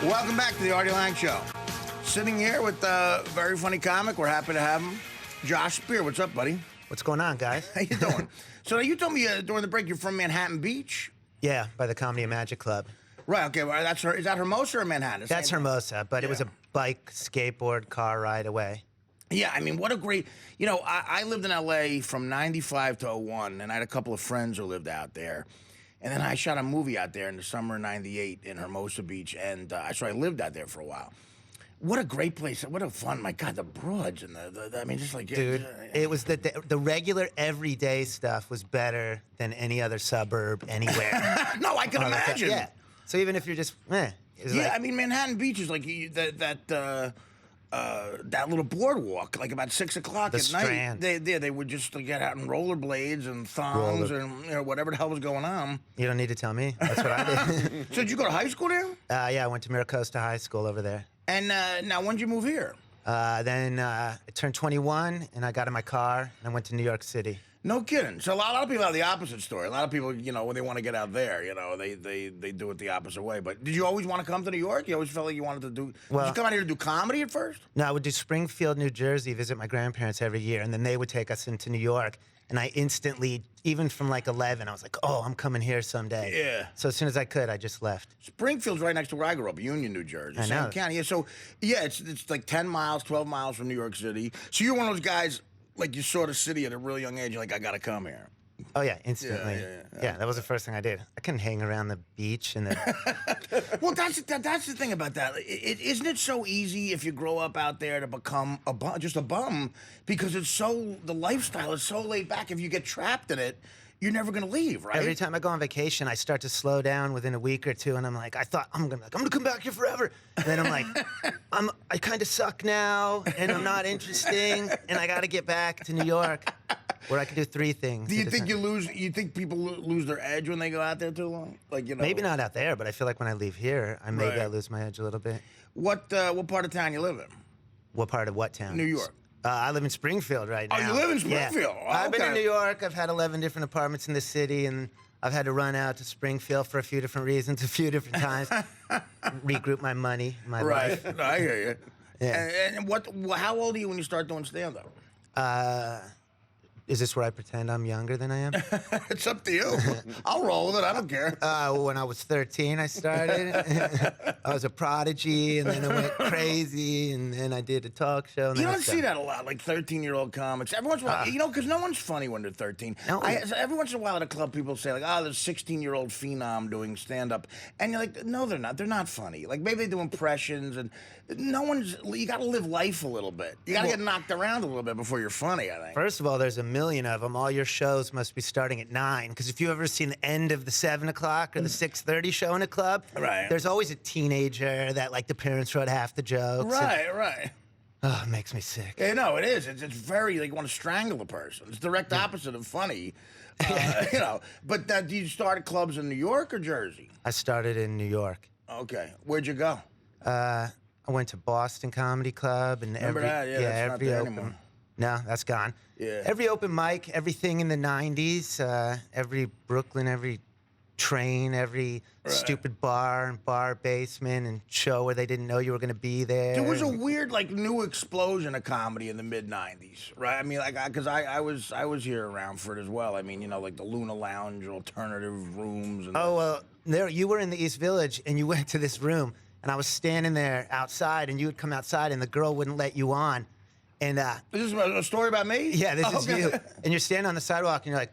Welcome back to the Artie Lange Show. Sitting here with a very funny comic. We're happy to have him. Josh Spear, what's up, buddy? What's going on, guys? How you doing? So you told me during the break you're from Manhattan Beach? Yeah, by the Comedy and Magic Club. Right, okay. Well, is that Hermosa or Manhattan? That's Hermosa, but it was a bike, skateboard, car ride away. Yeah, I mean, what a great... You know, I lived in L.A. from 95 to 01, and I had a couple of friends who lived out there. And then I shot a movie out there in the summer of 98 in Hermosa Beach, and so I lived out there for a while. What a great place. What a fun... My God, the broads and I mean, just like... Dude, it was the regular everyday stuff was better than any other suburb anywhere. No, I can imagine. Yeah. So even if you're just... Yeah, I mean, Manhattan Beach is like that little boardwalk, like about 6 o'clock at Strand. night. They would just get out in rollerblades and thongs and whatever the hell was going on. You don't need to tell me. That's what I did. So did you go to high school there? Yeah, I went to Miracosta High School over there. And now, when did you move here? Then I turned 21, and I got in my car, and I went to New York City. No kidding. So a lot of people have the opposite story. A lot of people, when they want to get out there, they do it the opposite way. But did you always want to come to New York? You always felt like you wanted to do... Well, did you come out here to do comedy at first? No, I would do Springfield, New Jersey, visit my grandparents every year, and then they would take us into New York. And I instantly, even from like 11, I was like, oh, I'm coming here someday. Yeah. So as soon as I could, I just left. Springfield's right next to where I grew up, Union, New Jersey. I know. County. Yeah, so, yeah, it's like 10 miles, 12 miles from New York City. So you're one of those guys, like you saw the city at a really young age, you're like, I got to come here. Oh, yeah, instantly. Yeah. That was the first thing I did. I couldn't hang around the beach and the... Well, that's the thing about that. Isn't it so easy if you grow up out there to become just a bum? Because the lifestyle is so laid back. If you get trapped in it, you're never going to leave, right? Every time I go on vacation, I start to slow down within a week or two, and I'm like, I'm gonna come back here forever. And then I'm like, I kind of suck now, and I'm not interesting, and I got to get back to New York, where I can do 3 things. Do you think you think people lose their edge when they go out there too long? Like, Maybe not out there, but I feel like when I leave here, I lose my edge a little bit. What part of town you live in? What part of what town? New York. I live in Springfield right now. Oh, you live in Springfield? Yeah. I've been in New York. I've had 11 different apartments in the city, and I've had to run out to Springfield for a few different reasons, a few different times. Regroup my money, my life. Right. No, I hear you. Yeah. And how old are you when you start doing stand-up? Is this where I pretend I'm younger than I am? It's up to you. I'll roll with it. I don't care. When I was 13, I started. I was a prodigy, and then I went crazy, and then I did a talk show. And you don't see that a lot, like 13-year-old comics. Every once in a while, because no one's funny when they're 13. No. Every once in a while at a club, people say, like, oh, there's a 16-year-old phenom doing stand-up. And you're like, no, they're not. They're not funny. Like, maybe they do impressions, and you got to live life a little bit. You got to get knocked around a little bit before you're funny, I think. First of all, there's a million of them. All your shows must be starting at 9. Because if you ever seen the end of the 7 o'clock or the 6:30 show in a club, there's always a teenager that, like, the parents wrote half the jokes. Right. Oh, it makes me sick. Yeah, no, it is. It's very, like, you want to strangle a person. It's the direct opposite of funny. But do you start at clubs in New York or Jersey? I started in New York. Okay. Where'd you go? I went to Boston Comedy Club, and Remember that? Yeah, that's every not there open. anymore. No, that's gone. Yeah. Every open mic, everything in the 90s, every Brooklyn, every train, every stupid bar basement and show where they didn't know you were going to be there. There was a weird, like, new explosion of comedy in the mid-90s, right? I mean, like, because I was here around for it as well. I mean, like the Luna Lounge, alternative rooms. And there you were in the East Village, and you went to this room, and I was standing there outside, and you would come outside, and the girl wouldn't let you on. And is this a story about me? Yeah, this is you. And you're standing on the sidewalk, and you're like,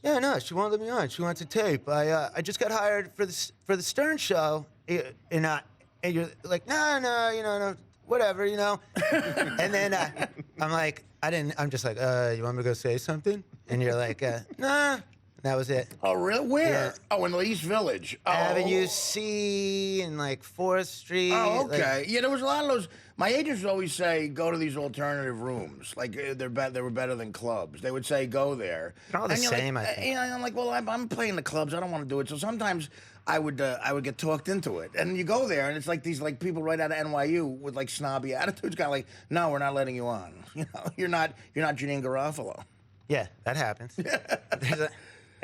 yeah, no, she won't let me on. She wants a tape. I just got hired for the Stern show, and you're like, no, whatever, And then I'm like, I'm just like, you want me to go say something? And you're like, nah. That was it. Oh, really? Where? Yeah. Oh, in the East Village. Oh. Avenue C and like 4th Street. Oh, okay. Yeah, there was a lot of those. My agents would always say, go to these alternative rooms. Like, they were better than clubs. They would say, go there. They're all the same, like, I think. I'm like, well, I'm playing the clubs. I don't want to do it. So sometimes I would get talked into it. And you go there, and it's like these people right out of NYU with like snobby attitudes. Kind of like, no, we're not letting you on. You're not Janine Garofalo. Yeah, that happens.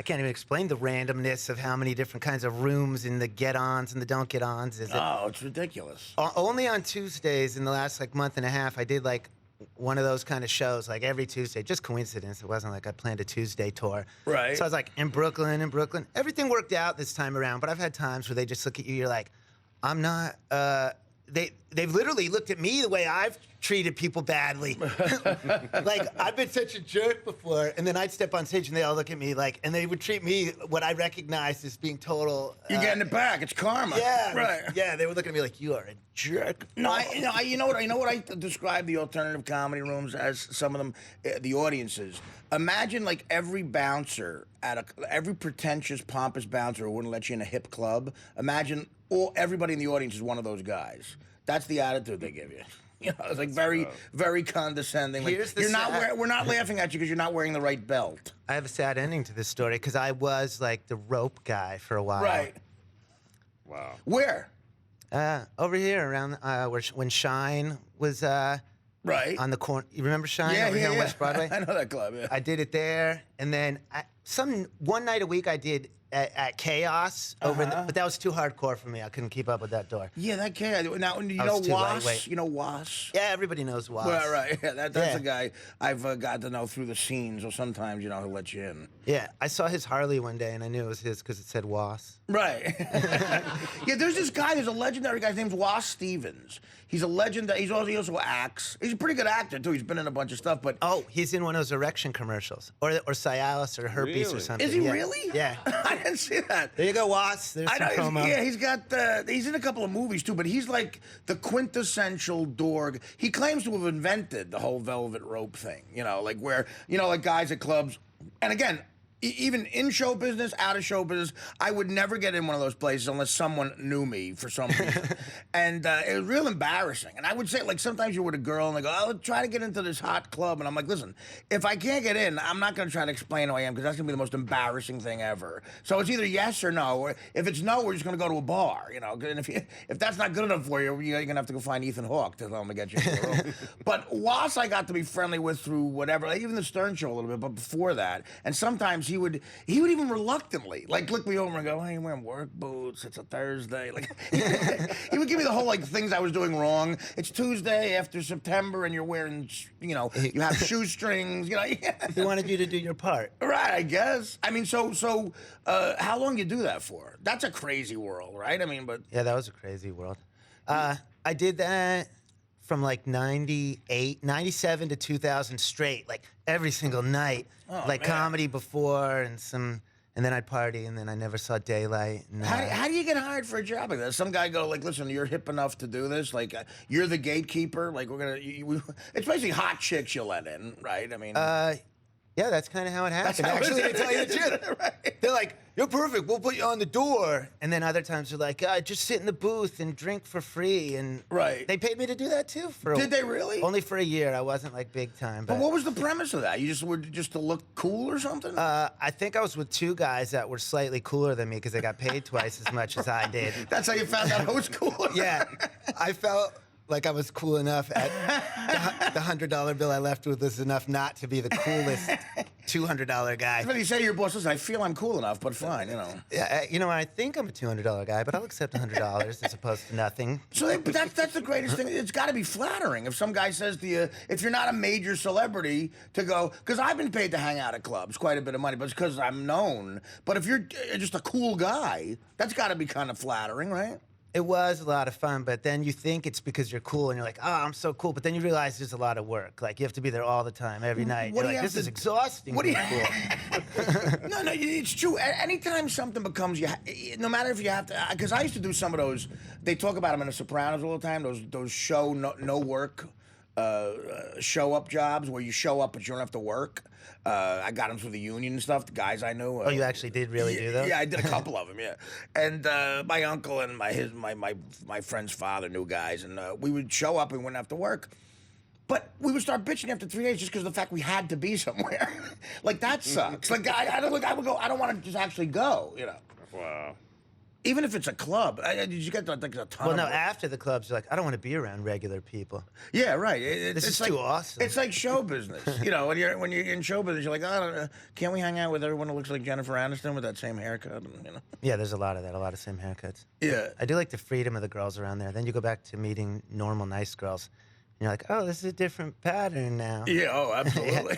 I can't even explain the randomness of how many different kinds of rooms and the get-ons and the don't get-ons. Oh, it's ridiculous. Only on Tuesdays in the last like month and a half, I did like one of those kind of shows like every Tuesday. Just coincidence. It wasn't like I planned a Tuesday tour. Right. So I was like in Brooklyn. Everything worked out this time around, but I've had times where they just look at you. You're like, I'm not. They've literally looked at me the way I've treated people badly. Like, I've been such a jerk before, and then I'd step on stage and they all look at me like, and they would treat me what I recognized as being total. You're getting it back. It's karma. Yeah. Right. Yeah, they were looking at me like, you are a jerk. No, you know what I describe the alternative comedy rooms as. Some of them, the audiences. Imagine like every bouncer every pretentious, pompous bouncer who wouldn't let you in a hip club. Imagine everybody in the audience is one of those guys. That's the attitude they give you. You know, it's like very, very condescending. Like, we're not laughing at you because you're not wearing the right belt. I have a sad ending to this story because I was like the rope guy for a while. Right. Wow. Where? Over here around when Shine was right on the corner. You remember Shine over here on West Broadway? I know that club. Yeah. I did it there, and then one night a week I did at Chaos over, but that was too hardcore for me. I couldn't keep up with that door. Yeah, that chaos. Now you know Was. You know Was. Yeah, everybody knows Was. Right. Yeah, that's a guy I've got to know through the scenes, or sometimes he'll let you in. Yeah, I saw his Harley one day, and I knew it was his because it said Was. Right. Yeah, there's this guy. There's a legendary guy. His name's Was Stevens. He's a legend. He also acts. He's a pretty good actor too. He's been in a bunch of stuff. But he's in one of those erection commercials, or Cialis or herpes or Really? something. Is he really? Yeah. I didn't see that. There you go, Was. There's some promo. He's in a couple of movies too, but he's like the quintessential dork. He claims to have invented the whole velvet rope thing, like where, like guys at clubs, and again, even in show business, out of show business, I would never get in one of those places unless someone knew me for some reason. And it was real embarrassing. And I would say, like, sometimes you're with a girl and they go, oh, try to get into this hot club. And I'm like, listen, if I can't get in, I'm not going to try to explain who I am because that's going to be the most embarrassing thing ever. So it's either yes or no. Or if it's no, we're just going to go to a bar, And if that's not good enough for you, you're going to have to go find Ethan Hawke to tell him to get you in the room. But Was I got to be friendly with through whatever, like even the Stern Show a little bit, but before that. And sometimes he would even reluctantly look me over and go, hey, you're wearing work boots, it's a Thursday. Like he would give me the whole things I was doing wrong. It's Tuesday after September and you're wearing you have shoestrings, He wanted you to do your part. Right, I guess. I mean, so how long you do that for? That's a crazy world, right? I mean, but yeah, that was a crazy world. I did that from 97 to 2000 straight, every single night, man. Comedy before and then I'd party and then I never saw daylight. And, how do you get hired for a job like that? Some guy go listen, you're hip enough to do this. You're the gatekeeper. It's basically hot chicks you let in, right? I mean, yeah, that's kind of how it happened. Actually, to tell you the truth, right. They're like, you're perfect. We'll put you on the door. And then other times they're like, just sit in the booth and drink for free. And right. They paid me to do that too. Did they really? Only for a year. I wasn't big time. But what was the premise of that? You just were just to look cool or something? I think I was with two guys that were slightly cooler than me because they got paid twice as much as I did. That's how you found out I was cool. Yeah, I felt like I was cool enough. The $100 bill I left with was enough not to be the coolest $200 guy. But you say to your boss, listen, I feel I'm cool enough, but fine, Yeah, I think I'm a $200 guy, but I'll accept $100 as opposed to nothing. So but that's the greatest thing. It's got to be flattering if some guy says to you, if you're not a major celebrity, to go, because I've been paid to hang out at clubs, quite a bit of money, but it's because I'm known. But if you're just a cool guy, that's got to be kind of flattering, right? It was a lot of fun, but then you think it's because you're cool, and you're like, oh, I'm so cool. But then you realize there's a lot of work. You have to be there all the time, every night. This is exhausting. What do you? No, it's true. Anytime something becomes no matter if you have to, because I used to do some of those. They talk about them in The Sopranos all the time. Those show no work, show up jobs where you show up but you don't have to work. I got them through the union and stuff. The guys I knew. Oh, you actually did really do those? Yeah, I did a couple of them. Yeah, and my uncle and my friend's father knew guys, and we would show up and we wouldn't have to work. But we would start bitching after 3 days just because of the fact we had to be somewhere. That sucks. I would go. I don't want to just actually go. Wow. Even if it's a club, did you get like a ton Well, of? no, after the clubs, you're like, I don't want to be around regular people. Yeah, right. This it's is too awesome. It's like show business. You know, when you're in show business, you're like, oh, can't we hang out with everyone who looks like Jennifer Aniston with that same haircut? And, you know. Yeah, there's a lot of that, a lot of same haircuts. Yeah. I do like the freedom of the girls around there. Then you go back to meeting normal, nice girls. And you're like, oh, this is a different pattern now. Yeah. Oh, absolutely.